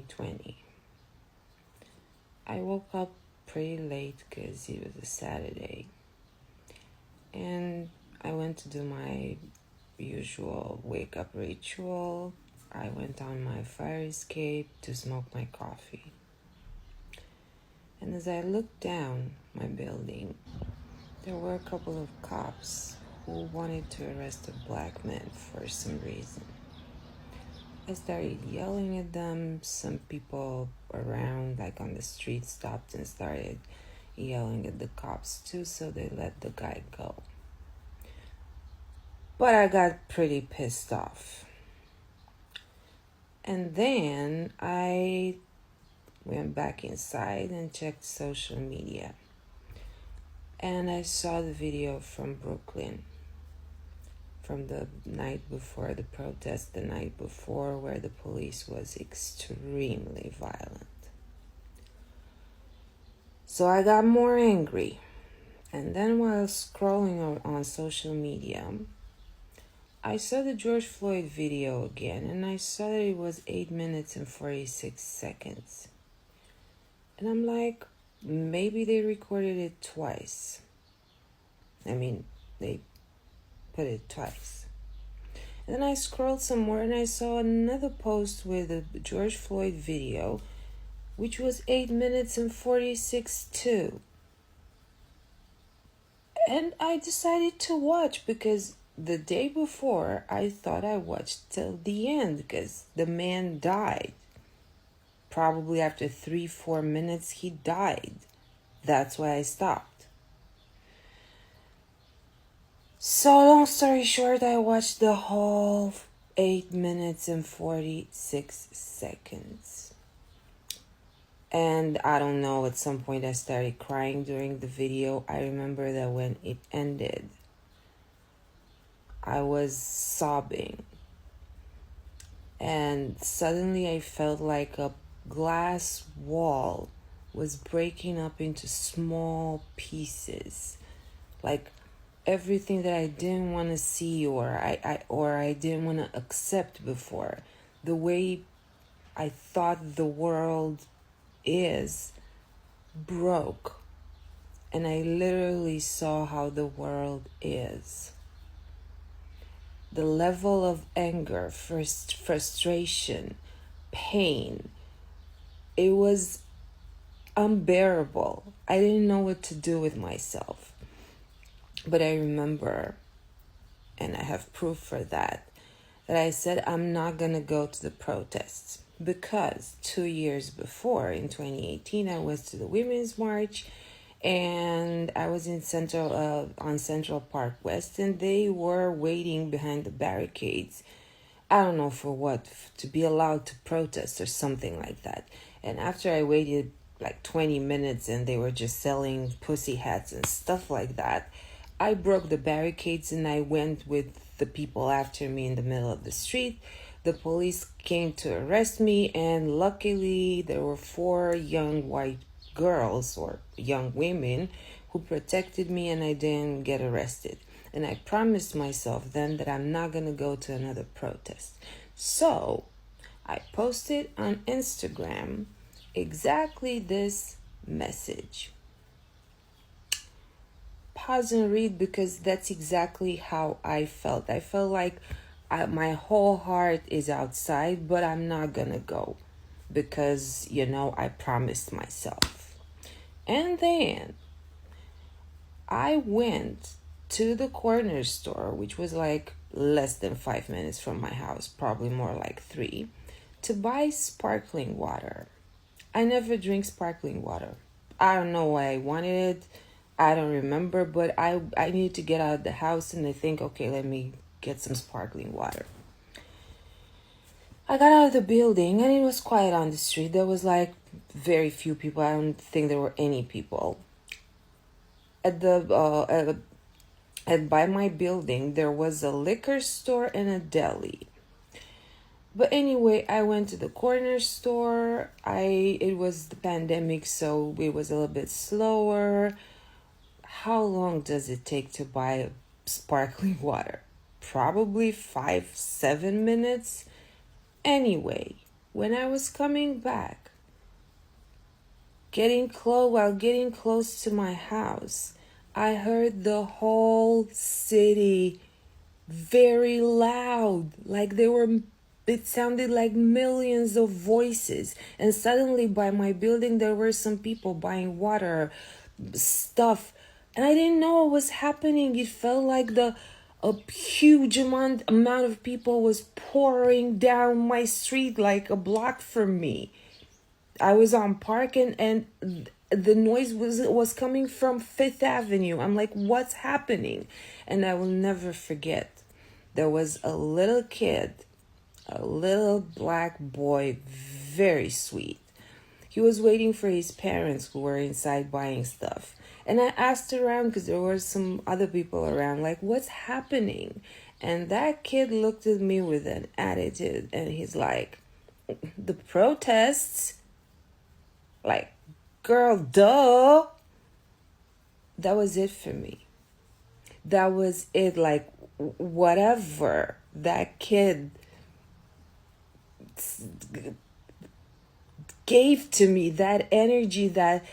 2020. I woke up pretty late because it was a Saturday. And I went to do my usual wake up ritual. I went on my fire escape to smoke my coffee. And as I looked down my building, there were a couple of cops who wanted to arrest a black man for some reason. I started yelling at them. Some people around, like on the street, stopped and started yelling at the cops too, so they let the guy go. But I got pretty pissed off. And then I went back inside and checked social media. And I saw the video from Brooklyn, from the night before the protest, the night before, where the police was extremely violent. So I got more angry. And then while scrolling on social media, I saw the George Floyd video again, and I saw that it was 8 minutes and 46 seconds. And I'm like, maybe they recorded it twice. They put it twice. And then I scrolled some more and I saw another post with a George Floyd video, which was 8 minutes and 46 too. And I decided to watch because the day before I thought I watched till the end because the man died. Probably after 3-4 minutes he died. That's why I stopped. So long story short, I watched the whole 8 minutes and 46 seconds. And I don't know, at some point I started crying during the video. I remember that when it ended, I was sobbing. And suddenly I felt like a glass wall was breaking up into small pieces. Like everything that I didn't want to see or I didn't want to accept before. The way I thought the world is broke. And I literally saw how the world is. The level of anger, frustration, pain, it was unbearable. I didn't know what to do with myself. But I remember, and I have proof for that I said I'm not going to go to the protests. Because 2 years before, in 2018, I went to the Women's March and I was in on Central Park West, and they were waiting behind the barricades. I don't know for what, to be allowed to protest or something like that. And after I waited like 20 minutes and they were just selling pussy hats and stuff like that, I broke the barricades and I went with the people after me in the middle of the street. The police came to arrest me, and luckily there were 4 young white girls or young women who protected me, and I didn't get arrested. And I promised myself then that I'm not going to go to another protest. So I posted on Instagram exactly this message. Pause and read, because that's exactly how I felt. I felt like my whole heart is outside, but I'm not gonna go because, I promised myself. And then I went to the corner store, which was like less than 5 minutes from my house, probably more like 3, to buy sparkling water. I never drink sparkling water. I don't know why I wanted it. I don't remember, but I need to get out of the house, and I think, okay, let me get some sparkling water. I got out of the building and it was quiet on the street. There was like very few people. I don't think there were any people. By my building, there was a liquor store and a deli. But anyway, I went to the corner store. It was the pandemic, so it was a little bit slower. How long does it take to buy sparkling water? Probably 5-7 minutes. Anyway, When I was coming back, while getting close to my house, I heard the whole city very loud, like it sounded like millions of voices. And suddenly by my building there were some people buying water, stuff, and I didn't know what was happening. It felt like a huge amount of people was pouring down my street, like a block from me. I was on Park, and the noise was coming from Fifth Avenue. I'm like, what's happening? And I will never forget, there was a little kid, a little black boy, very sweet. He was waiting for his parents who were inside buying stuff. And I asked around because there were some other people around, like, what's happening? And that kid looked at me with an attitude, and he's like, the protests. Like, girl, duh. That was it for me. That was it. Like, whatever that kid gave to me, that energy, that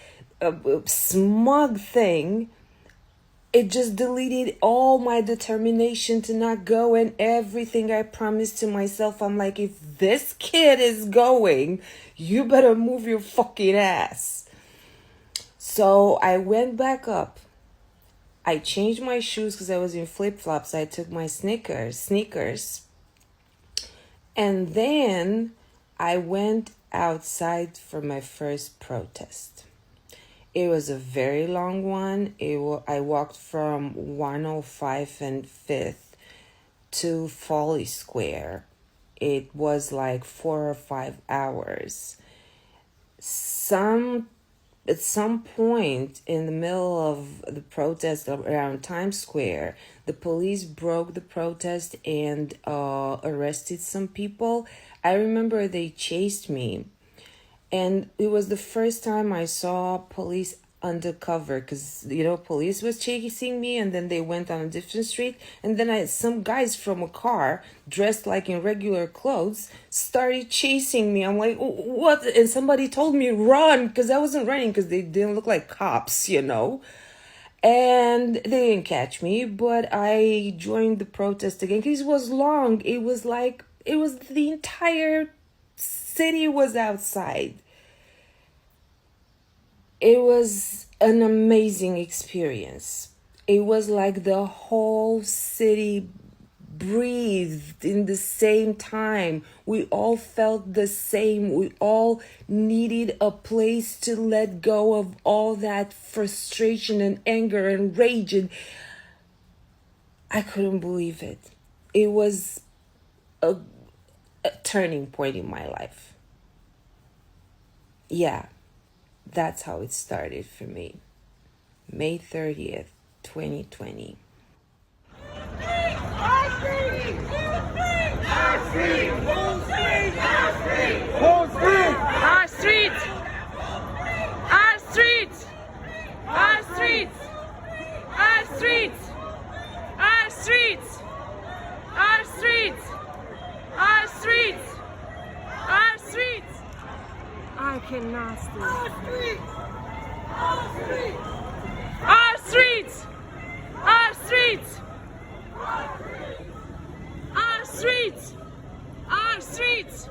smug thing, it just deleted all my determination to not go, and everything I promised to myself. I'm like, if this kid is going, you better move your fucking ass. So I went back up. I changed my shoes because I was in flip-flops. I took my sneakers. And then I went outside for my first protest. It was a very long one. I walked from 105 and 5th to Folly Square. It was like 4 or 5 hours. At some point in the middle of the protest around Times Square, the police broke the protest and arrested some people. I remember they chased me. And it was the first time I saw police undercover, because, police was chasing me, and then they went on a different street. And then some guys from a car dressed like in regular clothes started chasing me. I'm like, what? And somebody told me run, because I wasn't running because they didn't look like cops, And they didn't catch me, but I joined the protest again because it was long. It was the entire city was outside. It was an amazing experience. It was like the whole city breathed in the same time. We all felt the same. We all needed a place to let go of all that frustration and anger and rage. And I couldn't believe it. It was a turning point in my life. Yeah, that's how it started for me. May 30th, 2020. I cannot stand. Our streets! Our streets! Our streets! Our streets!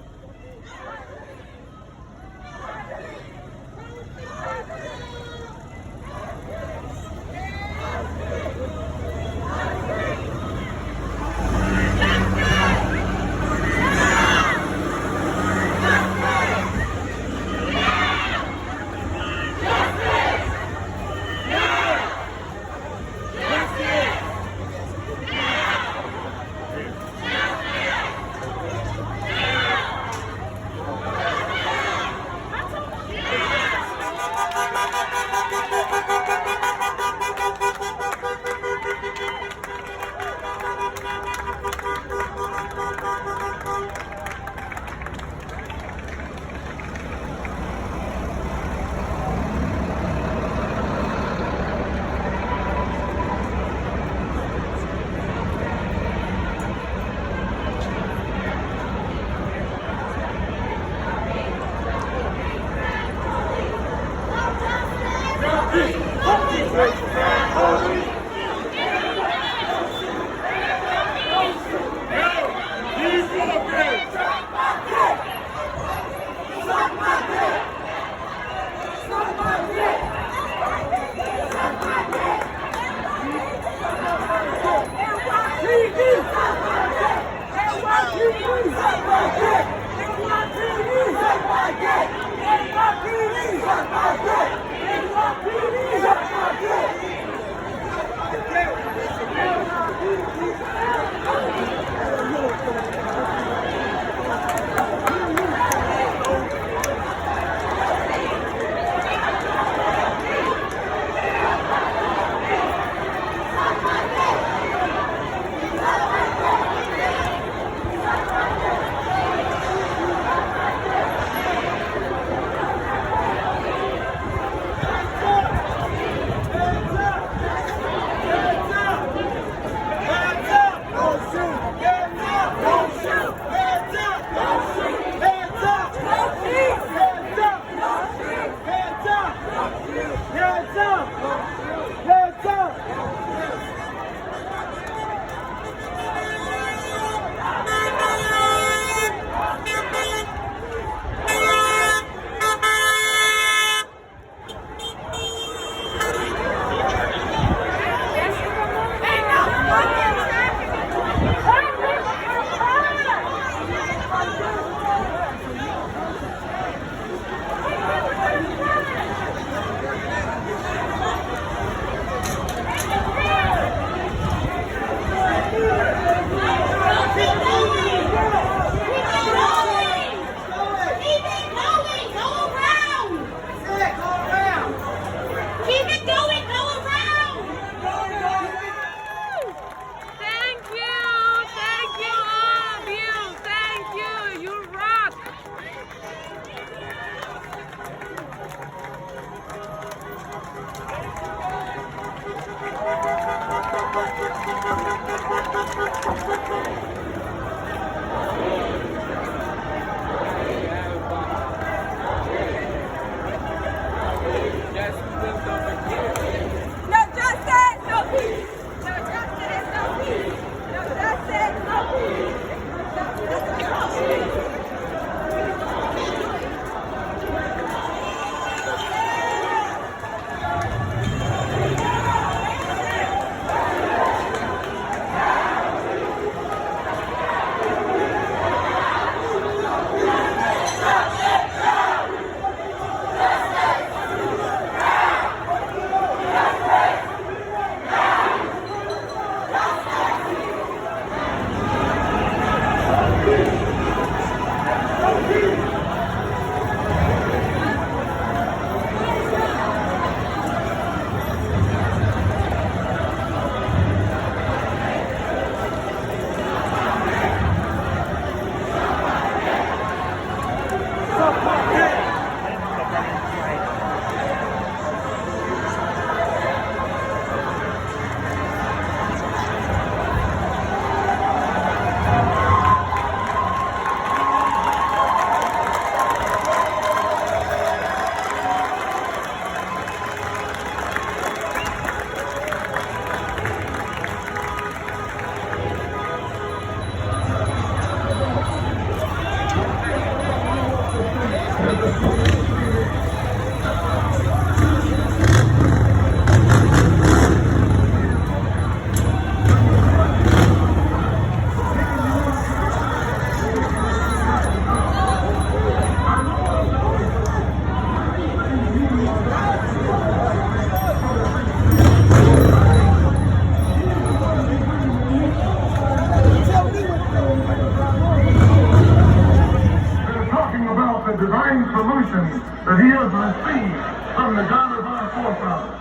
solution that he has received from the God of our forefathers.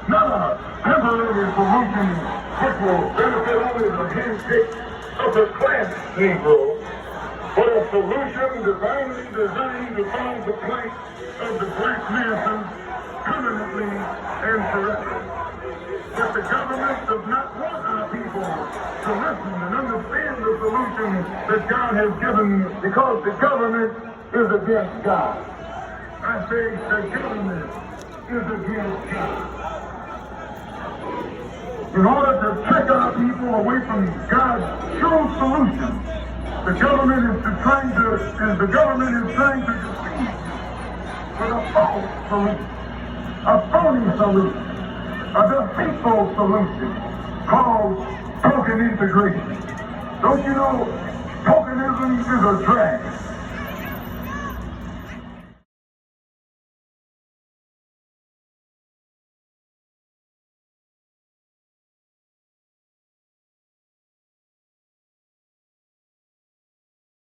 Not a temporary solution which will benefit only the handpicked upper class Negro, but a solution divinely designed to solve the plight of the black masses permanently and forever. But the government does not want our people to listen and understand the solution that God has given, because the government is against God. I say the government is against God. In order to trick our people away from God's true solution, the government is trying to deceive with a false solution, a phony solution, a deceitful solution called token integration. Don't you know tokenism is a drag?